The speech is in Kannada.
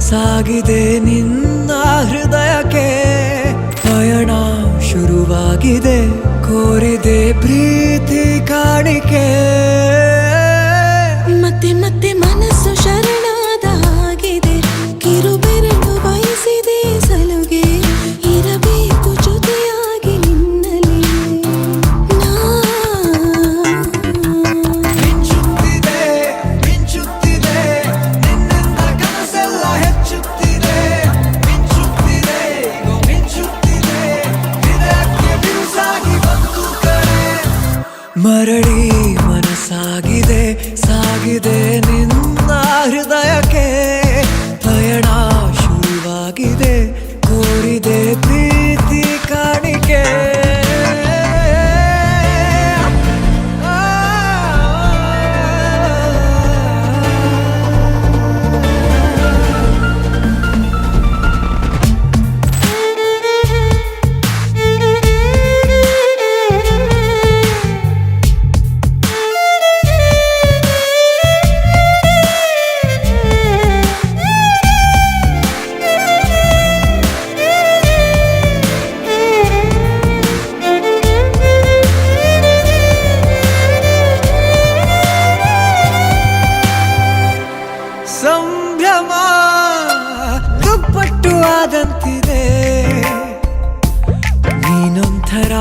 ಸಾಗಿದೆ ನಿನ್ನ ಹೃದಯಕ್ಕೆ ಪಯಣ ಶುರುವಾಗಿದೆ ಕೋರಿದೆ ಪ್ರೀತಿ ಕಾಣಿಕೆ ಮತ್ತೆ ಮತ್ತೆ ಮನಸ್ಸು ಶರಣಾದ ಹಾಗಿದೆ ಕಿರುಬೆರಳು ಬಯಸಿದೆ ಸಲುಗೆ ಇರಬೇಕು ಜೊತೆಯಾಗಿ ನಿನ್ನಲ್ಲಿ ಮಿಂಚುತ್ತಿದೆ ಮಿಂಚುತ್ತಿದೆ ನಿನ್ನಿಂದ ಕನಸೆಲ್ಲ ಹೆಚ್ಚುತ್ತಿದೆ ಮಿಂಚುತ್ತಿದೆ ಈಗ ಮಿಂಚುತ್ತಿದೆ ಹೃದಯಕ್ಕೆ ಬಿರುಸಾಗಿ ಬಂತು ಕರೆ ಮರಳಿ ಮನಸ್ಸಾಗಿದೆ ಸಾಗಿದೆ ನಿನ್ನ ಹೃದಯಕ್ಕೆ ಪಯಣ ಶುರುವಾಗಿದೆ ಕೋರಿದೆ ಪ್ರೀತಿ ಕಾಣಿಕೆ ಸಂಭ್ರಮ ದುಪ್ಪಟ್ಟು ಆದಂತಿದೆ ನೀನೊಂಥರ